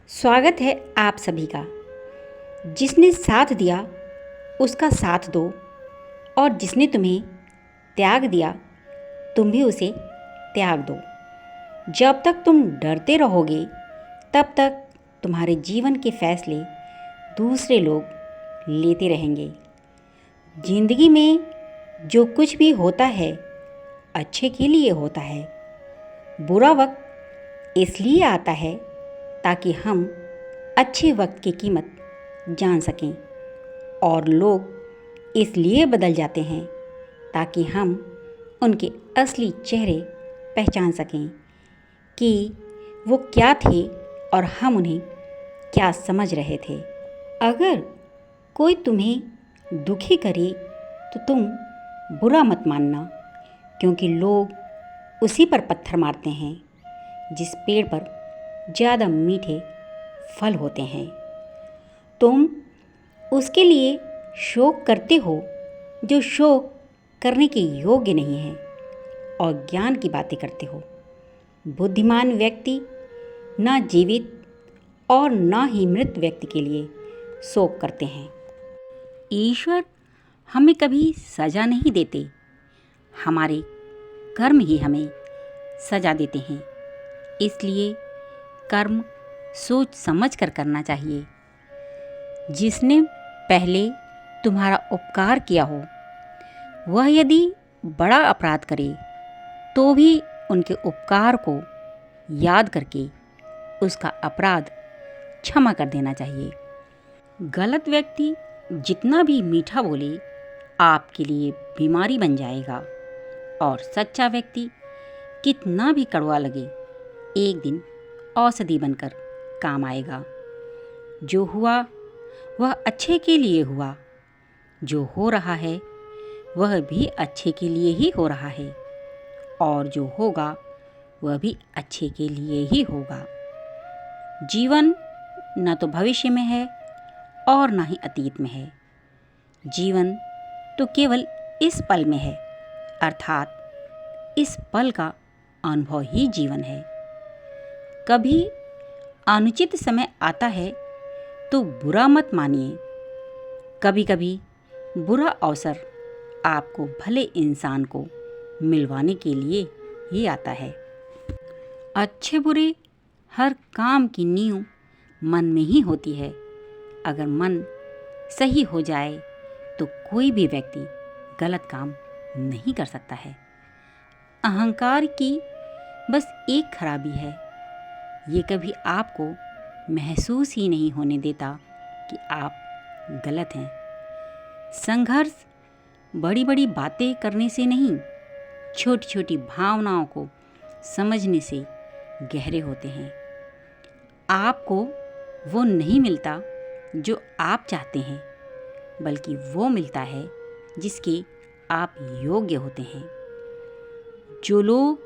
स्वागत है आप सभी का। जिसने साथ दिया उसका साथ दो, और जिसने तुम्हें त्याग दिया तुम भी उसे त्याग दो। जब तक तुम डरते रहोगे तब तक तुम्हारे जीवन के फैसले दूसरे लोग लेते रहेंगे। जिंदगी में जो कुछ भी होता है अच्छे के लिए होता है। बुरा वक्त इसलिए आता है ताकि हम अच्छे वक्त की कीमत जान सकें, और लोग इसलिए बदल जाते हैं ताकि हम उनके असली चेहरे पहचान सकें कि वो क्या थे और हम उन्हें क्या समझ रहे थे। अगर कोई तुम्हें दुखी करे तो तुम बुरा मत मानना, क्योंकि लोग उसी पर पत्थर मारते हैं जिस पेड़ पर ज़्यादा मीठे फल होते हैं। तुम उसके लिए शोक करते हो जो शोक करने के योग्य नहीं है, और ज्ञान की बातें करते हो। बुद्धिमान व्यक्ति ना जीवित और ना ही मृत व्यक्ति के लिए शोक करते हैं। ईश्वर हमें कभी सज़ा नहीं देते, हमारे कर्म ही हमें सज़ा देते हैं। इसलिए कर्म सोच समझ कर करना चाहिए। जिसने पहले तुम्हारा उपकार किया हो वह यदि बड़ा अपराध करे तो भी उनके उपकार को याद करके उसका अपराध क्षमा कर देना चाहिए। गलत व्यक्ति जितना भी मीठा बोले आपके लिए बीमारी बन जाएगा, और सच्चा व्यक्ति कितना भी कड़वा लगे एक दिन औषधि बनकर काम आएगा। जो हुआ वह अच्छे के लिए हुआ, जो हो रहा है वह भी अच्छे के लिए ही हो रहा है, और जो होगा वह भी अच्छे के लिए ही होगा। जीवन न तो भविष्य में है और न ही अतीत में है। जीवन तो केवल इस पल में है, अर्थात इस पल का अनुभव ही जीवन है। कभी अनुचित समय आता है तो बुरा मत मानिए। कभी कभी बुरा अवसर आपको भले इंसान को मिलवाने के लिए ही आता है। अच्छे बुरे हर काम की नींव मन में ही होती है। अगर मन सही हो जाए तो कोई भी व्यक्ति गलत काम नहीं कर सकता है। अहंकार की बस एक खराबी है, ये कभी आपको महसूस ही नहीं होने देता कि आप गलत हैं। संघर्ष बड़ी बड़ी बातें करने से नहीं, छोटी छोटी भावनाओं को समझने से गहरे होते हैं। आपको वो नहीं मिलता जो आप चाहते हैं, बल्कि वो मिलता है जिसके आप योग्य होते हैं। जो लोग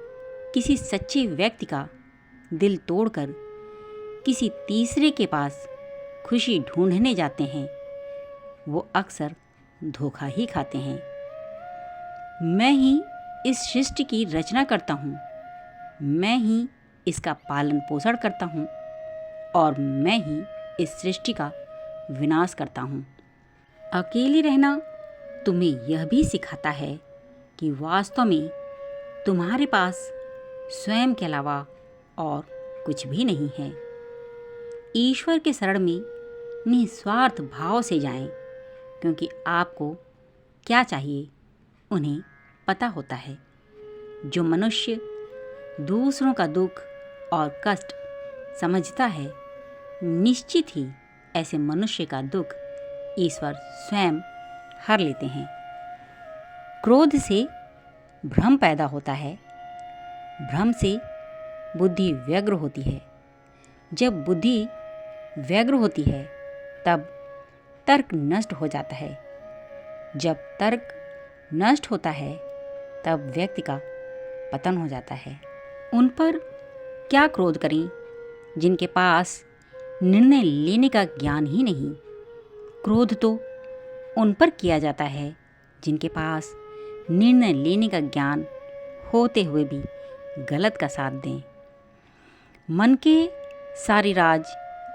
किसी सच्चे व्यक्ति का दिल तोड़कर किसी तीसरे के पास खुशी ढूंढने जाते हैं, वो अक्सर धोखा ही खाते हैं। मैं ही इस सृष्टि की रचना करता हूँ, मैं ही इसका पालन पोषण करता हूँ, और मैं ही इस सृष्टि का विनाश करता हूँ। अकेले रहना तुम्हें यह भी सिखाता है कि वास्तव में तुम्हारे पास स्वयं के अलावा और कुछ भी नहीं है। ईश्वर के शरण में निस्वार्थ भाव से जाएं, क्योंकि आपको क्या चाहिए उन्हें पता होता है। जो मनुष्य दूसरों का दुख और कष्ट समझता है, निश्चित ही ऐसे मनुष्य का दुख ईश्वर स्वयं हर लेते हैं। क्रोध से भ्रम पैदा होता है, भ्रम से बुद्धि व्यग्र होती है। जब बुद्धि व्यग्र होती है तब तर्क नष्ट हो जाता है। जब तर्क नष्ट होता है तब व्यक्ति का पतन हो जाता है। उन पर क्या क्रोध करें जिनके पास निर्णय लेने का ज्ञान ही नहीं। क्रोध तो उन पर किया जाता है जिनके पास निर्णय लेने का ज्ञान होते हुए भी गलत का साथ दें। मन के सारे राज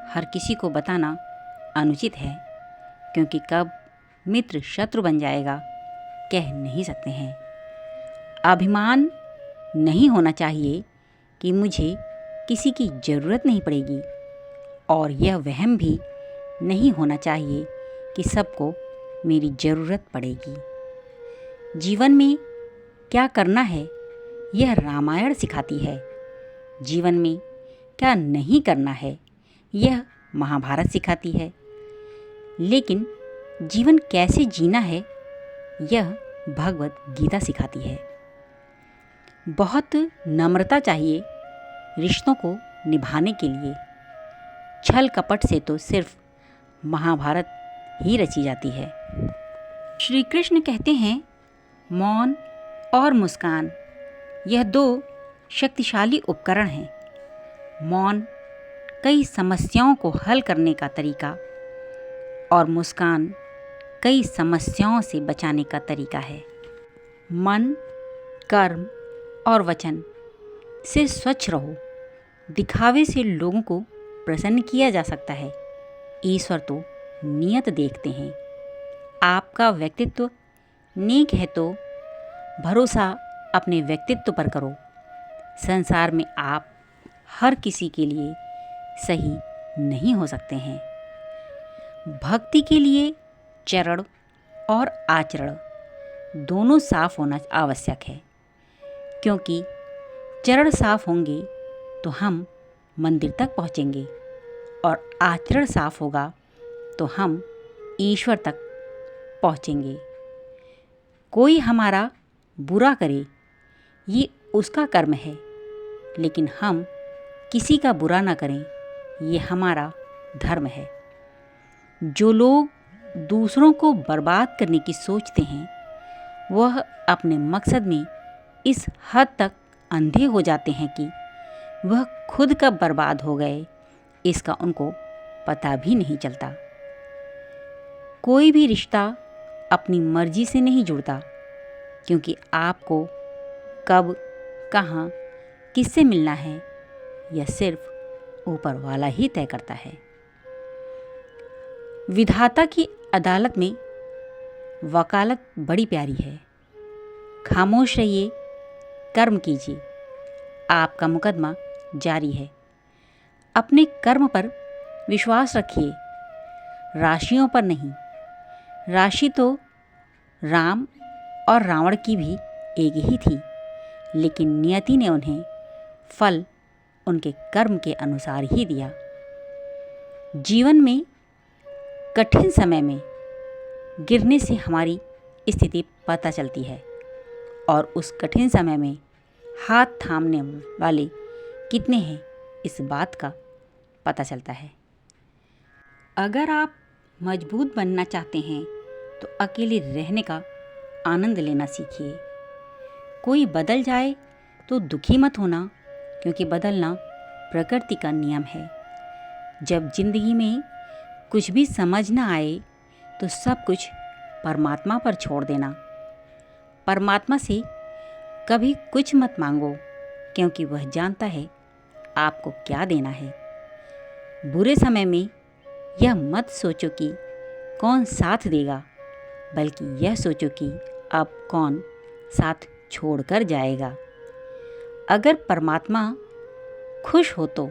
हर किसी को बताना अनुचित है, क्योंकि कब मित्र शत्रु बन जाएगा कह नहीं सकते हैं। अभिमान नहीं होना चाहिए कि मुझे किसी की ज़रूरत नहीं पड़ेगी, और यह वहम भी नहीं होना चाहिए कि सबको मेरी ज़रूरत पड़ेगी। जीवन में क्या करना है यह रामायण सिखाती है, जीवन में क्या नहीं करना है यह महाभारत सिखाती है, लेकिन जीवन कैसे जीना है यह भगवत गीता सिखाती है। बहुत नम्रता चाहिए रिश्तों को निभाने के लिए। छल कपट से तो सिर्फ महाभारत ही रची जाती है। श्री कृष्ण कहते हैं, मौन और मुस्कान यह दो शक्तिशाली उपकरण हैं। मौन कई समस्याओं को हल करने का तरीका और मुस्कान कई समस्याओं से बचाने का तरीका है। मन, कर्म और वचन से स्वच्छ रहो। दिखावे से लोगों को प्रसन्न किया जा सकता है, ईश्वर तो नियत देखते हैं। आपका व्यक्तित्व नेक है तो भरोसा अपने व्यक्तित्व पर करो। संसार में आप हर किसी के लिए सही नहीं हो सकते हैं। भक्ति के लिए चरण और आचरण दोनों साफ होना आवश्यक है, क्योंकि चरण साफ होंगे तो हम मंदिर तक पहुँचेंगे, और आचरण साफ होगा तो हम ईश्वर तक पहुँचेंगे। कोई हमारा बुरा करे ये उसका कर्म है, लेकिन हम किसी का बुरा ना करें ये हमारा धर्म है। जो लोग दूसरों को बर्बाद करने की सोचते हैं वह अपने मकसद में इस हद तक अंधे हो जाते हैं कि वह खुद कब बर्बाद हो गए इसका उनको पता भी नहीं चलता। कोई भी रिश्ता अपनी मर्जी से नहीं जुड़ता, क्योंकि आपको कब, कहाँ, किससे मिलना है यह सिर्फ ऊपर वाला ही तय करता है। विधाता की अदालत में वकालत बड़ी प्यारी है। खामोश रहिए, कर्म कीजिए, आपका मुकदमा जारी है। अपने कर्म पर विश्वास रखिए, राशियों पर नहीं। राशि तो राम और रावण की भी एक ही थी, लेकिन नियति ने उन्हें फल उनके कर्म के अनुसार ही दिया। जीवन में कठिन समय में गिरने से हमारी स्थिति पता चलती है, और उस कठिन समय में हाथ थामने वाले कितने हैं इस बात का पता चलता है। अगर आप मजबूत बनना चाहते हैं तो अकेले रहने का आनंद लेना सीखिए। कोई बदल जाए तो दुखी मत होना, क्योंकि बदलना प्रकृति का नियम है। जब जिंदगी में कुछ भी समझ न आए तो सब कुछ परमात्मा पर छोड़ देना। परमात्मा से कभी कुछ मत मांगो, क्योंकि वह जानता है आपको क्या देना है। बुरे समय में यह मत सोचो कि कौन साथ देगा, बल्कि यह सोचो कि अब कौन साथ छोड़कर जाएगा। अगर परमात्मा खुश हो तो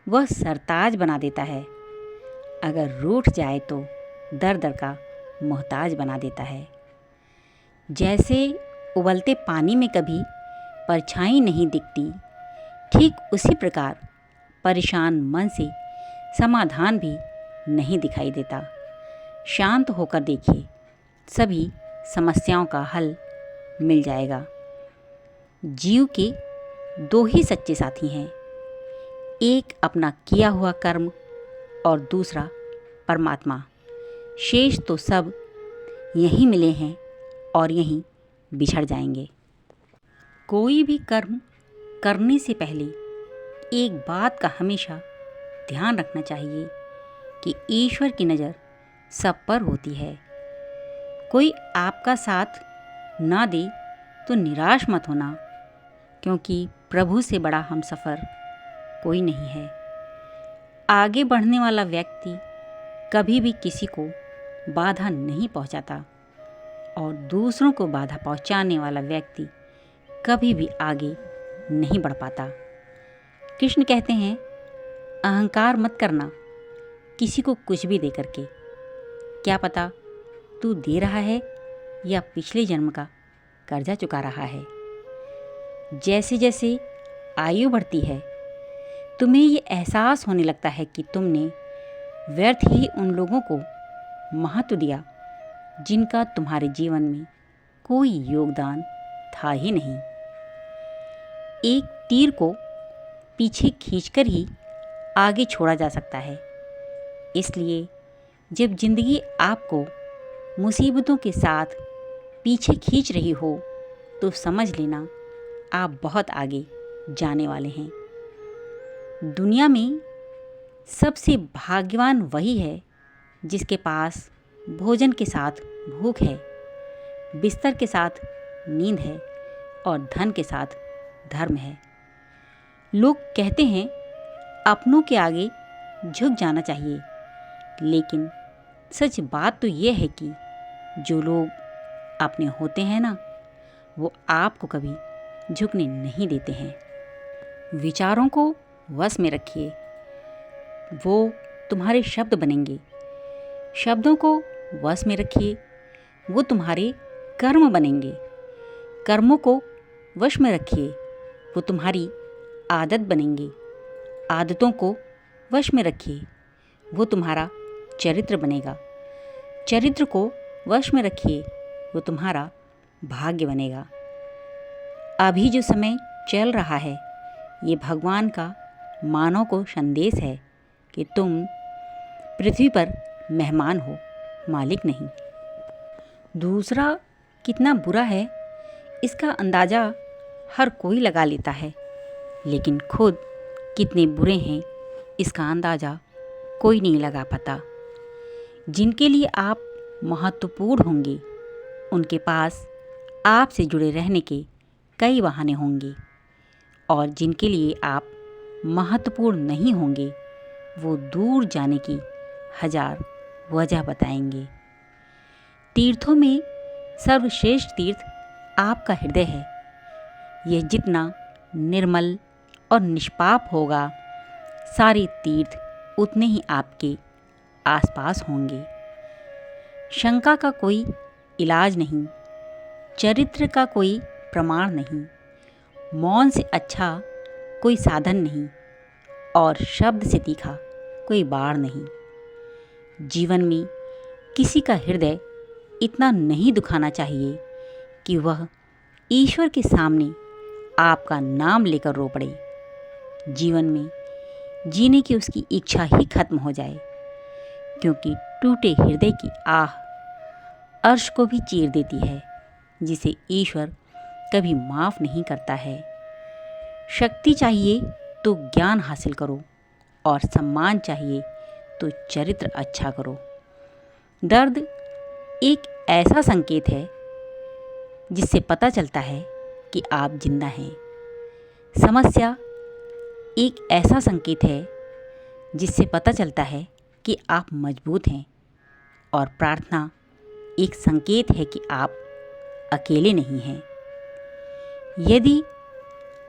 वह सरताज बना देता है, अगर रूठ जाए तो दर दर का मोहताज बना देता है। जैसे उबलते पानी में कभी परछाई नहीं दिखती, ठीक उसी प्रकार परेशान मन से समाधान भी नहीं दिखाई देता। शांत होकर देखिए, सभी समस्याओं का हल मिल जाएगा। जीव के दो ही सच्चे साथी हैं, एक अपना किया हुआ कर्म और दूसरा परमात्मा। शेष तो सब यहीं मिले हैं और यहीं बिछड़ जाएंगे। कोई भी कर्म करने से पहले एक बात का हमेशा ध्यान रखना चाहिए कि ईश्वर की नज़र सब पर होती है। कोई आपका साथ ना दे तो निराश मत होना, क्योंकि प्रभु से बड़ा हमसफ़र कोई नहीं है। आगे बढ़ने वाला व्यक्ति कभी भी किसी को बाधा नहीं पहुंचाता और दूसरों को बाधा पहुंचाने वाला व्यक्ति कभी भी आगे नहीं बढ़ पाता। कृष्ण कहते हैं, अहंकार मत करना किसी को कुछ भी दे करके। क्या पता तू दे रहा है या पिछले जन्म का कर्जा चुका रहा है। जैसे जैसे आयु बढ़ती है तुम्हें ये एहसास होने लगता है कि तुमने व्यर्थ ही उन लोगों को महत्व दिया जिनका तुम्हारे जीवन में कोई योगदान था ही नहीं। एक तीर को पीछे खींचकर ही आगे छोड़ा जा सकता है। इसलिए जब जिंदगी आपको मुसीबतों के साथ पीछे खींच रही हो तो समझ लेना आप बहुत आगे जाने वाले हैं। दुनिया में सबसे भाग्यवान वही है जिसके पास भोजन के साथ भूख है, बिस्तर के साथ नींद है और धन के साथ धर्म है। लोग कहते हैं अपनों के आगे झुक जाना चाहिए, लेकिन सच बात तो ये है कि जो लोग अपने होते हैं ना, वो आपको कभी झुकने नहीं देते हैं। विचारों को वश में रखिए, वो तुम्हारे शब्द बनेंगे। शब्दों को वश में रखिए, वो तुम्हारे कर्म बनेंगे। कर्मों को वश में रखिए, वो तुम्हारी आदत बनेंगे। आदतों को वश में रखिए, वो तुम्हारा चरित्र बनेगा। चरित्र को वश में रखिए, वो तुम्हारा भाग्य बनेगा। अभी जो समय चल रहा है ये भगवान का मानव को संदेश है कि तुम पृथ्वी पर मेहमान हो, मालिक नहीं। दूसरा कितना बुरा है इसका अंदाज़ा हर कोई लगा लेता है, लेकिन खुद कितने बुरे हैं इसका अंदाज़ा कोई नहीं लगा पाता। जिनके लिए आप महत्वपूर्ण होंगे उनके पास आपसे जुड़े रहने के कई बहाने होंगे, और जिनके लिए आप महत्वपूर्ण नहीं होंगे वो दूर जाने की हजार वजह बताएंगे। तीर्थों में सर्वश्रेष्ठ तीर्थ आपका हृदय है। यह जितना निर्मल और निष्पाप होगा, सारे तीर्थ उतने ही आपके आसपास होंगे। शंका का कोई इलाज नहीं, चरित्र का कोई प्रमाण नहीं, मौन से अच्छा कोई साधन नहीं और शब्द से तीखा कोई बाढ़ नहीं। जीवन में किसी का हृदय इतना नहीं दुखाना चाहिए कि वह ईश्वर के सामने आपका नाम लेकर रो पड़े। जीवन में जीने की उसकी इच्छा ही खत्म हो जाए, क्योंकि टूटे हृदय की आह अर्श को भी चीर देती है, जिसे ईश्वर कभी माफ़ नहीं करता है। शक्ति चाहिए तो ज्ञान हासिल करो और सम्मान चाहिए तो चरित्र अच्छा करो। दर्द एक ऐसा संकेत है जिससे पता चलता है कि आप जिंदा हैं। समस्या एक ऐसा संकेत है जिससे पता चलता है कि आप मजबूत हैं, और प्रार्थना एक संकेत है कि आप अकेले नहीं हैं। यदि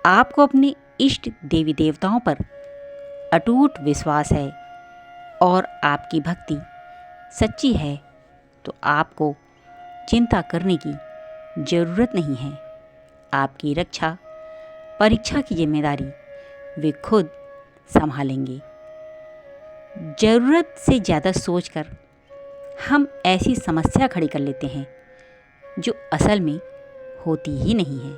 आपको अपने इष्ट देवी देवताओं पर अटूट विश्वास है और आपकी भक्ति सच्ची है तो आपको चिंता करने की ज़रूरत नहीं है। आपकी रक्षा परीक्षा की जिम्मेदारी वे खुद संभालेंगे। ज़रूरत से ज़्यादा सोचकर हम ऐसी समस्या खड़ी कर लेते हैं जो असल में होती ही नहीं है।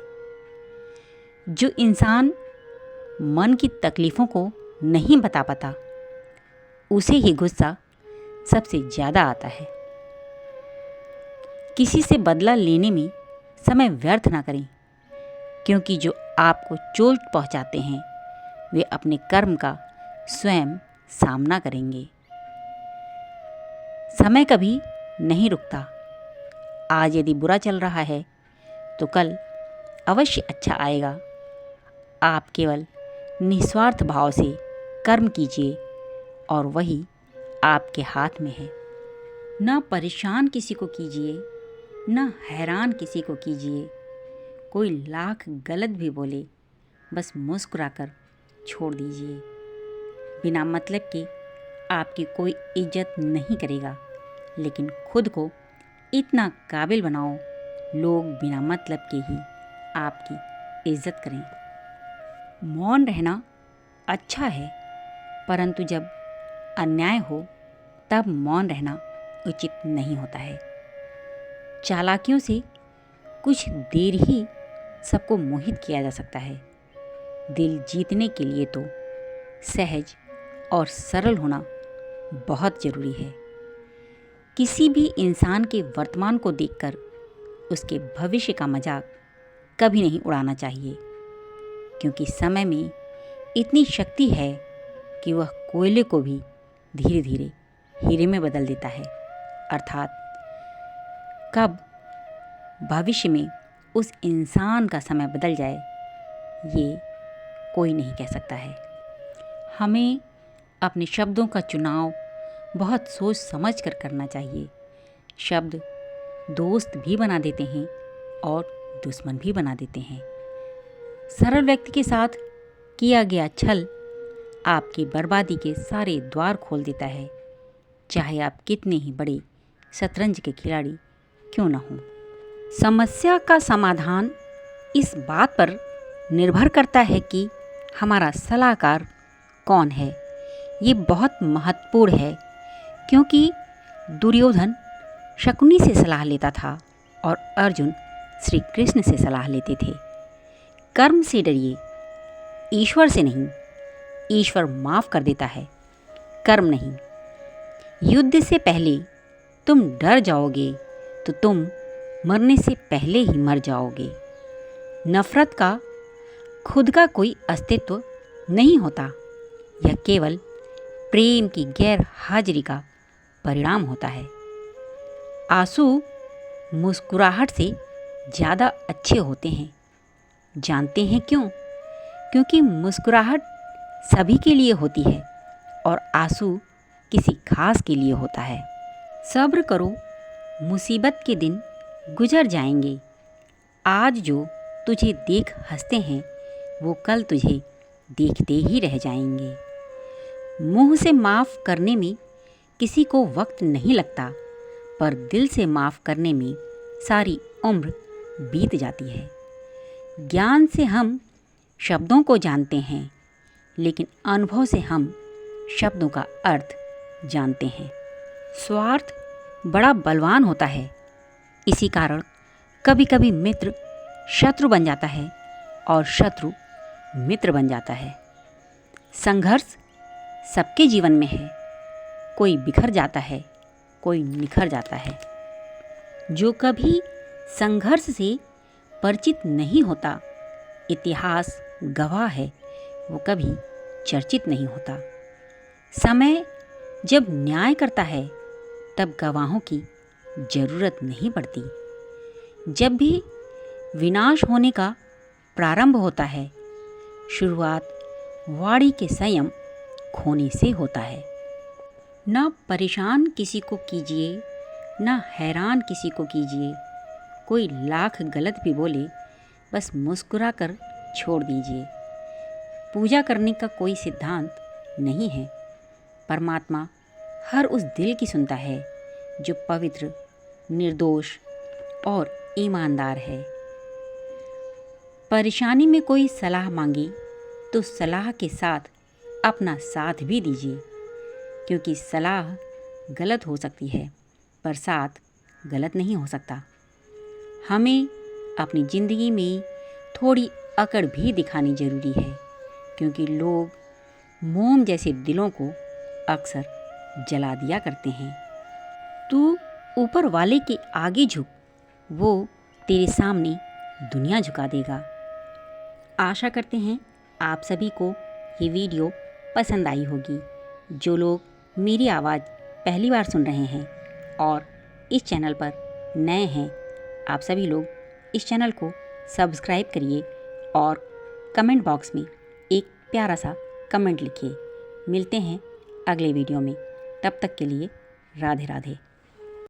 जो इंसान मन की तकलीफ़ों को नहीं बता पाता उसे ही गुस्सा सबसे ज़्यादा आता है। किसी से बदला लेने में समय व्यर्थ ना करें, क्योंकि जो आपको चोट पहुंचाते हैं वे अपने कर्म का स्वयं सामना करेंगे। समय कभी नहीं रुकता। आज यदि बुरा चल रहा है तो कल अवश्य अच्छा आएगा। आप केवल निस्वार्थ भाव से कर्म कीजिए और वही आपके हाथ में है। ना परेशान किसी को कीजिए, ना हैरान किसी को कीजिए। कोई लाख गलत भी बोले, बस मुस्कुराकर छोड़ दीजिए। बिना मतलब के आपकी कोई इज्जत नहीं करेगा, लेकिन खुद को इतना काबिल बनाओ, लोग बिना मतलब के ही आपकी इज्जत करें। मौन रहना अच्छा है, परंतु जब अन्याय हो तब मौन रहना उचित नहीं होता है। चालाकियों से कुछ देर ही सबको मोहित किया जा सकता है। दिल जीतने के लिए तो सहज और सरल होना बहुत ज़रूरी है। किसी भी इंसान के वर्तमान को देखकर उसके भविष्य का मजाक कभी नहीं उड़ाना चाहिए, क्योंकि समय में इतनी शक्ति है कि वह कोयले को भी धीरे धीरे हीरे में बदल देता है। अर्थात कब भविष्य में उस इंसान का समय बदल जाए, ये कोई नहीं कह सकता है। हमें अपने शब्दों का चुनाव बहुत सोच समझ कर करना चाहिए। शब्द दोस्त भी बना देते हैं और दुश्मन भी बना देते हैं। सरल व्यक्ति के साथ किया गया छल आपकी बर्बादी के सारे द्वार खोल देता है, चाहे आप कितने ही बड़े शतरंज के खिलाड़ी क्यों न हों। समस्या का समाधान इस बात पर निर्भर करता है कि हमारा सलाहकार कौन है। ये बहुत महत्वपूर्ण है, क्योंकि दुर्योधन शकुनी से सलाह लेता था और अर्जुन श्री कृष्ण से सलाह लेते थे। कर्म से डरिए, ईश्वर से नहीं। ईश्वर माफ़ कर देता है, कर्म नहीं। युद्ध से पहले तुम डर जाओगे तो तुम मरने से पहले ही मर जाओगे। नफ़रत का खुद का कोई अस्तित्व नहीं होता, यह केवल प्रेम की गैर हाजिरी का परिणाम होता है। आंसू मुस्कुराहट से ज़्यादा अच्छे होते हैं। जानते हैं क्यों? क्योंकि मुस्कुराहट सभी के लिए होती है और आंसू किसी खास के लिए होता है। सब्र करो, मुसीबत के दिन गुजर जाएंगे। आज जो तुझे देख हंसते हैं, वो कल तुझे देखते ही रह जाएंगे। मुंह से माफ़ करने में किसी को वक्त नहीं लगता, पर दिल से माफ़ करने में सारी उम्र बीत जाती है। ज्ञान से हम शब्दों को जानते हैं, लेकिन अनुभव से हम शब्दों का अर्थ जानते हैं। स्वार्थ बड़ा बलवान होता है, इसी कारण कभी कभी मित्र शत्रु बन जाता है और शत्रु मित्र बन जाता है। संघर्ष सबके जीवन में है, कोई बिखर जाता है, कोई निखर जाता है। जो कभी संघर्ष से परिचित नहीं होता, इतिहास गवाह है, वो कभी चर्चित नहीं होता। समय जब न्याय करता है, तब गवाहों की जरूरत नहीं पड़ती। जब भी विनाश होने का प्रारंभ होता है, शुरुआत वाणी के संयम खोने से होता है। ना परेशान किसी को कीजिए, ना हैरान किसी को कीजिए। कोई लाख गलत भी बोले, बस मुस्कुरा कर छोड़ दीजिए। पूजा करने का कोई सिद्धांत नहीं है। परमात्मा हर उस दिल की सुनता है जो पवित्र, निर्दोष और ईमानदार है। परेशानी में कोई सलाह मांगे तो सलाह के साथ अपना साथ भी दीजिए, क्योंकि सलाह गलत हो सकती है पर साथ गलत नहीं हो सकता। हमें अपनी ज़िंदगी में थोड़ी अकड़ भी दिखानी ज़रूरी है, क्योंकि लोग मोम जैसे दिलों को अक्सर जला दिया करते हैं। तू ऊपर वाले के आगे झुक, वो तेरे सामने दुनिया झुका देगा। आशा करते हैं आप सभी को ये वीडियो पसंद आई होगी। जो लोग मेरी आवाज़ पहली बार सुन रहे हैं और इस चैनल पर नए हैं, आप सभी लोग इस चैनल को सब्सक्राइब करिए और कमेंट बॉक्स में एक प्यारा सा कमेंट लिखिए। मिलते हैं अगले वीडियो में। तब तक के लिए राधे राधे।